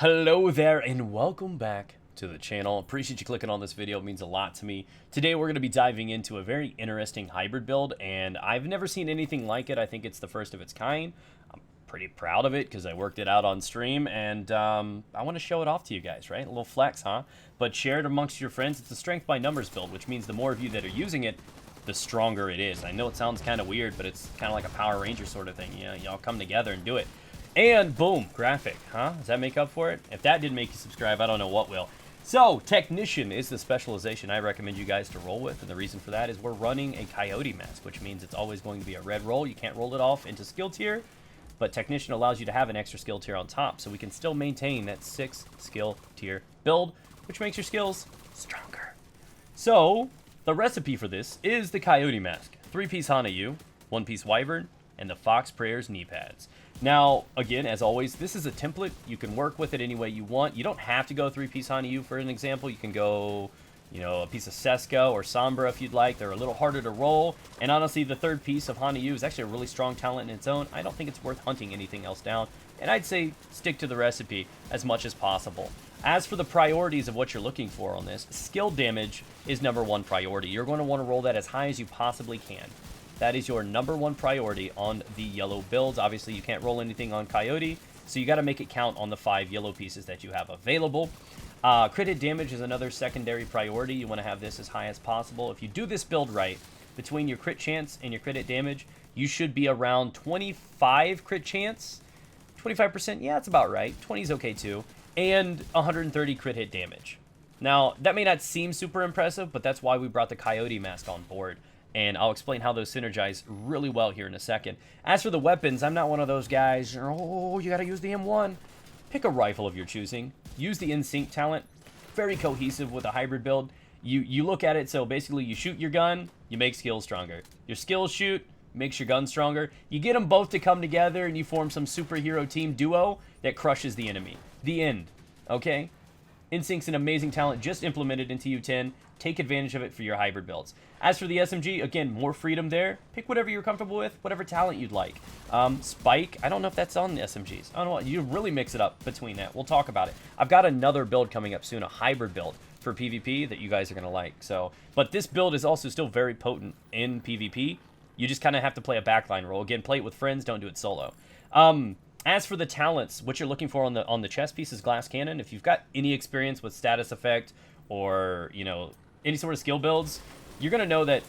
Hello there and welcome back to the channel. Appreciate you clicking on this video. It means a lot to me. Today we're going to be diving into a very interesting hybrid build, and I've never seen anything like it. I think it's the first of its kind. I'm pretty proud of it because I worked it out on stream, and I want to show it off to you guys, right? A little flex, huh? But share it amongst your friends. It's a strength by numbers build, which means the more of you that are using it, the stronger it is. I know it sounds kind of weird, but it's kind of like a Power Ranger sort of thing. You know, y'all come together and do it. And boom, graphic, huh? Does that make up for it? If that didn't make you subscribe, I don't know what will. So, Technician is the specialization I recommend you guys to roll with, and the reason for that is we're running a Coyote mask, which means it's always going to be a red roll. You can't roll it off into skill tier, but Technician allows you to have an extra skill tier on top, so we can still maintain that 6 skill tier build, which makes your skills stronger. So, the recipe for this is the Coyote mask. 3-piece Hanayu, 1-piece Wyvern, and the Fox Prayers knee pads. Now, again, as always, this is a template. You can work with it any way you want. You don't have to go 3-piece Hanayu for an example. You can go, you know, a piece of Seska or Sombra if you'd like. They're a little harder to roll. And honestly, the third piece of Hanayu is actually a really strong talent in its own. I don't think it's worth hunting anything else down. And I'd say stick to the recipe as much as possible. As for the priorities of what you're looking for on this, skill damage is #1 priority. You're going to want to roll that as high as you possibly can. That is your #1 priority on the yellow builds. Obviously, you can't roll anything on Coyote, so you got to make it count on the 5 yellow pieces that you have available. Crit hit damage is another secondary priority. You want to have this as high as possible. If you do this build right, between your crit chance and your crit hit damage, you should be around 25 crit chance. 25%, yeah, that's about right. 20 is okay too. And 130 crit hit damage. Now, that may not seem super impressive, but that's why we brought the Coyote mask on board. And I'll explain how those synergize really well here in a second. As for the weapons, I'm not one of those guys, oh, you gotta use the M1. Pick a rifle of your choosing. Use the in-sync talent. Very cohesive with a hybrid build. You look at it, so basically you shoot your gun, you make skills stronger. Your skills shoot, makes your gun stronger. You get them both to come together and you form some superhero team duo that crushes the enemy. The end, okay? In-sync's an amazing talent just implemented in TU10. Take advantage of it for your hybrid builds. As for the SMG, again, more freedom there. Pick whatever you're comfortable with, whatever talent you'd like. Spike, I don't know if that's on the SMGs. I don't know. You really mix it up between that. We'll talk about it. I've got another build coming up soon, a hybrid build for PvP that you guys are going to like. So, but this build is also still very potent in PvP. You just kind of have to play a backline role. Again, play it with friends. Don't do it solo. As for the talents, what you're looking for on the chest piece is Glass Cannon. If you've got any experience with status effect or, you know, any sort of skill builds, you're going to know that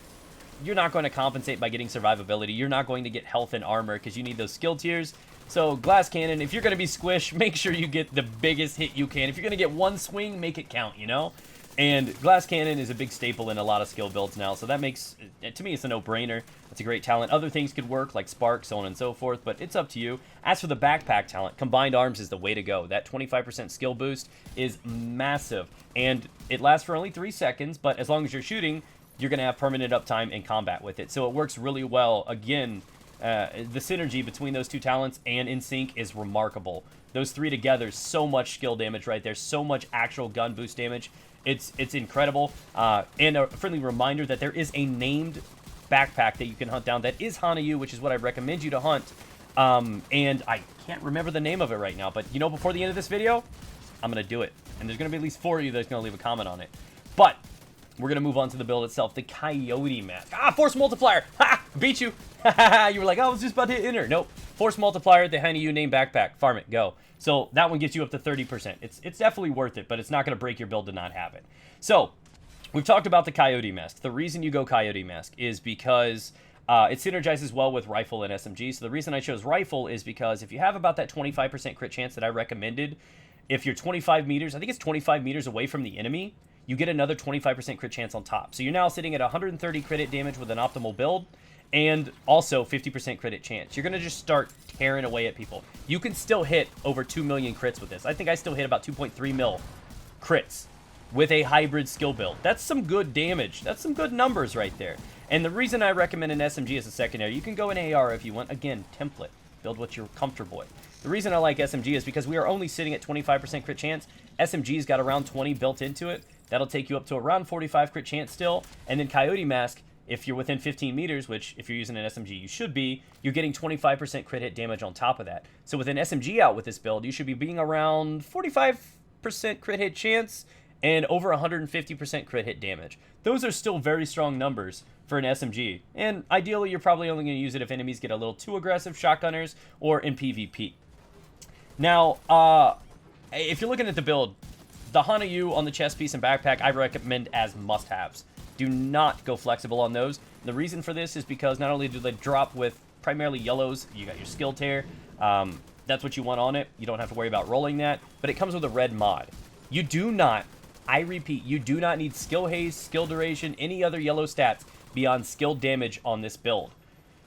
you're not going to compensate by getting survivability. You're not going to get health and armor because you need those skill tiers. So Glass Cannon, if you're going to be squish, make sure you get the biggest hit you can. If you're going to get one swing, make it count, you know? And Glass Cannon is a big staple in a lot of skill builds now, so that makes, to me, it's a no-brainer. It's a great talent. Other things could work, like Spark, so on and so forth, but it's up to you. As for the backpack talent, Combined Arms is the way to go. That 25% skill boost is massive, and it lasts for only 3 seconds, but as long as you're shooting, you're going to have permanent uptime in combat with it, so it works really well. Again, the synergy between those two talents and in sync is remarkable. Those 3 together, so much skill damage right there, so much actual gun boost damage. It's incredible. And a friendly reminder that there is a named backpack that you can hunt down that is Hanayu, which is what I recommend you to hunt. And I can't remember the name of it right now, but you know, before the end of this video, I'm going to do it. And there's going to be at least 4 of you that's going to leave a comment on it. But we're going to move on to the build itself, the Coyote mask. Ah, Force Multiplier! Ha! Beat you! You were like, oh, I was just about to hit enter. Nope. Force Multiplier, the Hanayu name backpack. Farm it. Go. So that one gets you up to 30%. It's definitely worth it, but it's not going to break your build to not have it. So we've talked about the Coyote mask. The reason you go Coyote mask is because it synergizes well with rifle and SMG. So the reason I chose rifle is because if you have about that 25% crit chance that I recommended, if you're 25 meters, I think it's 25 meters away from the enemy, you get another 25% crit chance on top. So you're now sitting at 130 crit hit damage with an optimal build, and also 50% crit hit chance. You're going to just start tearing away at people. You can still hit over 2 million crits with this. I think I still hit about 2.3 mil crits with a hybrid skill build. That's some good damage. That's some good numbers right there. And the reason I recommend an SMG as a secondary, you can go in AR if you want. Again, template. Build what you're comfortable with. The reason I like SMG is because we are only sitting at 25% crit chance. SMG's got around 20 built into it. That'll take you up to around 45 crit chance still. And then Coyote Mask if you're within 15 meters, which if you're using an SMG you should be, you're getting 25% crit hit damage on top of that. So with an SMG out with this build, you should be being around 45% crit hit chance and over 150% crit hit damage. Those are still very strong numbers for an SMG, and ideally you're probably only going to use it if enemies get a little too aggressive, shotgunners, or in PvP. Now, if you're looking at the build, the Hana U on the chest piece and backpack I recommend as must-haves. Do not go flexible on those. The reason for this is because not only do they drop with primarily yellows, you got your skill tear, that's what you want on it, you don't have to worry about rolling that, but it comes with a red mod. You do not, I repeat, you do not need skill haste, skill duration, any other yellow stats beyond skill damage on this build.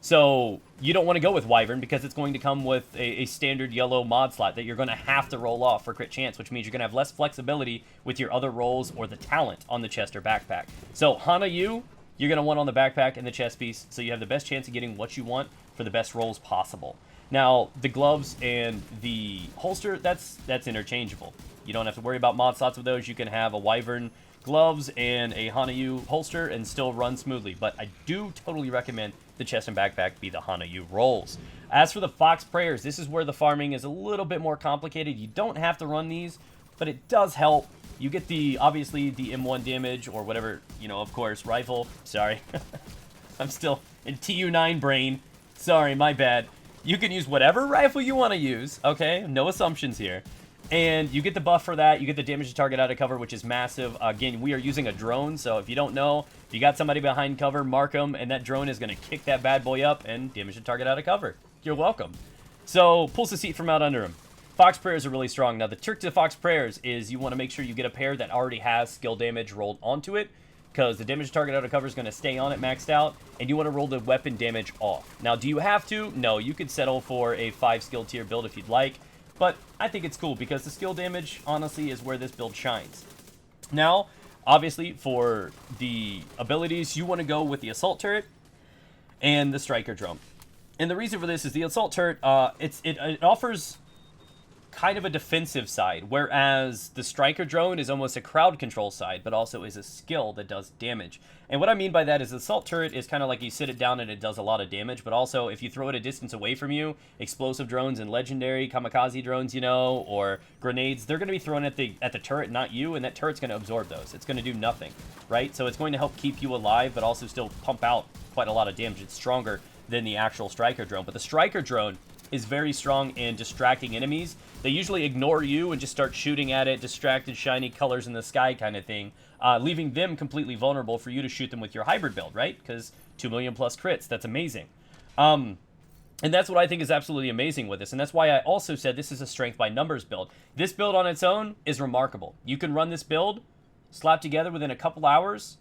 So you don't want to go with Wyvern because it's going to come with a standard yellow mod slot that you're going to have to roll off for crit chance, which means you're going to have less flexibility with your other rolls or the talent on the chest or backpack. So Hana U, you're going to want on the backpack and the chest piece, so you have the best chance of getting what you want for the best rolls possible. Now, the gloves and the holster, that's interchangeable. You don't have to worry about mod slots with those. You can have a Wyvern gloves and a Hana U holster and still run smoothly, but I do totally recommend the chest and backpack be the Hana U rolls. As for the Fox Prayers, this is where the farming is a little bit more complicated. You don't have to run these, but it does help. You get obviously the M1 damage or whatever, of course, rifle. Sorry. I'm still in TU9 brain. Sorry, my bad. You can use whatever rifle you want to use, okay? No assumptions here. And you get the buff for that. You get the damage to target out of cover, which is massive. Again, we are using a drone, so if you don't know, if you got somebody behind cover, mark them, and that drone is going to kick that bad boy up and damage to target out of cover. You're welcome. So, pulls the seat from out under him. Fox Prayers are really strong. Now, the trick to Fox Prayers is you want to make sure you get a pair that already has skill damage rolled onto it, because the damage to target out of cover is going to stay on it maxed out, and you want to roll the weapon damage off. Now, do you have to? No, you could settle for a 5 skill tier build if you'd like. But I think it's cool because the skill damage, honestly, is where this build shines. Now, obviously, for the abilities, you want to go with the Assault Turret and the Striker Drone. And the reason for this is the Assault Turret, it offers kind of a defensive side, whereas the Striker Drone is almost a crowd control side, but also is a skill that does damage. And what I mean by that is the Assault Turret is kind of like you sit it down and it does a lot of damage, but also if you throw it a distance away from you, explosive drones and legendary kamikaze drones, or grenades, they're going to be thrown at the turret, not you, and that turret's going to absorb those. It's going to do nothing, right? So it's going to help keep you alive, but also still pump out quite a lot of damage. It's stronger than the actual Striker Drone, but the Striker Drone is very strong in distracting enemies. They usually ignore you and just start shooting at it, distracted, shiny colors in the sky kind of thing, leaving them completely vulnerable for you to shoot them with your hybrid build, right? Because 2 million plus crits, that's amazing. And that's what I think is absolutely amazing with this, and that's why I also said this is a strength by numbers build. This build on its own is remarkable. You can run this build, slap together within a couple hours,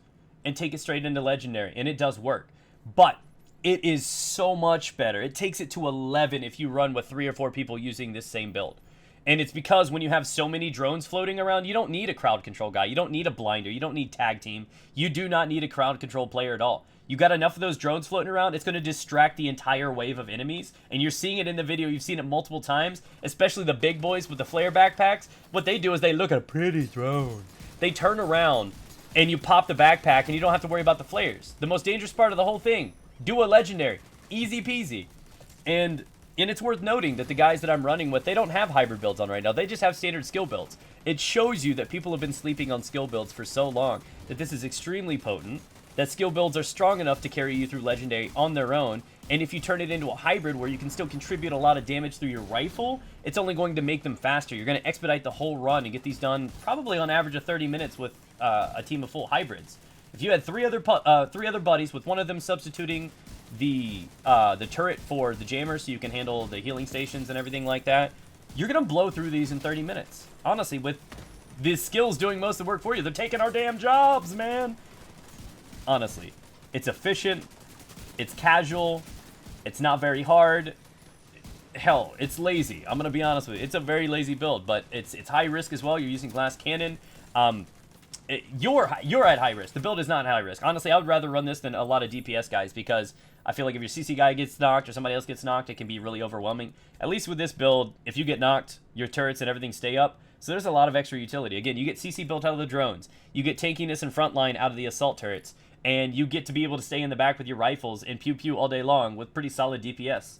and take it straight into Legendary, and it does work. But it is so much better. It takes it to 11 if you run with 3 or 4 people using this same build. And it's because when you have so many drones floating around, you don't need a crowd control guy. You don't need a blinder. You don't need tag team. You do not need a crowd control player at all. You got enough of those drones floating around, it's going to distract the entire wave of enemies. And you're seeing it in the video. You've seen it multiple times, especially the big boys with the flare backpacks. What they do is they look at a pretty drone. They turn around and you pop the backpack and you don't have to worry about the flares. The most dangerous part of the whole thing, do a legendary. Easy peasy. And it's worth noting that the guys that I'm running with, they don't have hybrid builds on right now. They just have standard skill builds. It shows you that people have been sleeping on skill builds for so long that this is extremely potent, that skill builds are strong enough to carry you through legendary on their own. And if you turn it into a hybrid where you can still contribute a lot of damage through your rifle, it's only going to make them faster. You're going to expedite the whole run and get these done probably on average of 30 minutes with a team of full hybrids. If you had three other buddies, with one of them substituting the turret for the jammer so you can handle the healing stations and everything like that, you're going to blow through these in 30 minutes. Honestly, with the skills doing most of the work for you. They're taking our damn jobs, man. Honestly, it's efficient, it's casual, it's not very hard. Hell, it's lazy. I'm going to be honest with you. It's a very lazy build, but it's high risk as well. You're using glass cannon. You're at high risk. The build is not high risk. Honestly, I would rather run this than a lot of DPS guys because I feel like if your CC guy gets knocked or somebody else gets knocked, it can be really overwhelming. At least with this build, if you get knocked, your turrets and everything stay up. So there's a lot of extra utility. Again, you get CC built out of the drones. You get tankiness and frontline out of the assault turrets. and you get to be able to stay in the back with your rifles and pew pew all day long with pretty solid DPS.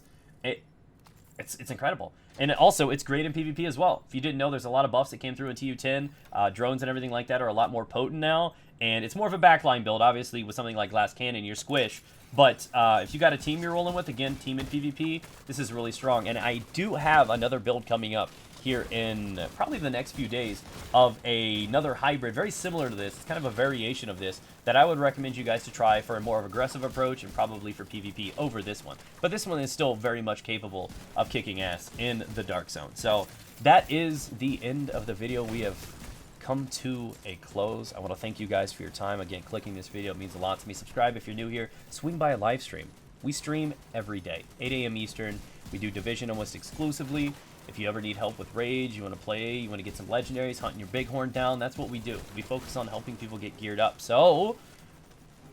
It's incredible. And also, it's great in PvP as well. If you didn't know, there's a lot of buffs that came through in TU10. Drones and everything like that are a lot more potent now. And it's more of a backline build, obviously, with something like Glass Cannon, you're squish. But if you got a team you're rolling with, again, team in PvP, this is really strong. And I do have another build coming up here in probably the next few days of another hybrid very similar to this. It's kind of a variation of this that I would recommend you guys to try for a more of aggressive approach and probably for PvP over this one. But this one is still very much capable of kicking ass in the Dark Zone. So that is the end of the video. We have come to a close. I want to thank you guys for your time. Again, clicking this video means a lot to me. Subscribe if you're new here. Swing by a live stream. We stream every day, 8 a.m. Eastern. We do Division almost exclusively. If you ever need help with Rage, you want to play, you want to get some legendaries, hunting your bighorn down, that's what we do. We focus on helping people get geared up. So,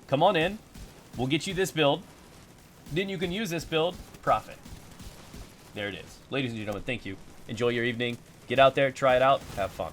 come on in. We'll get you this build. Then you can use this build, profit. There it is. Ladies and gentlemen, thank you. Enjoy your evening. Get out there, try it out, have fun.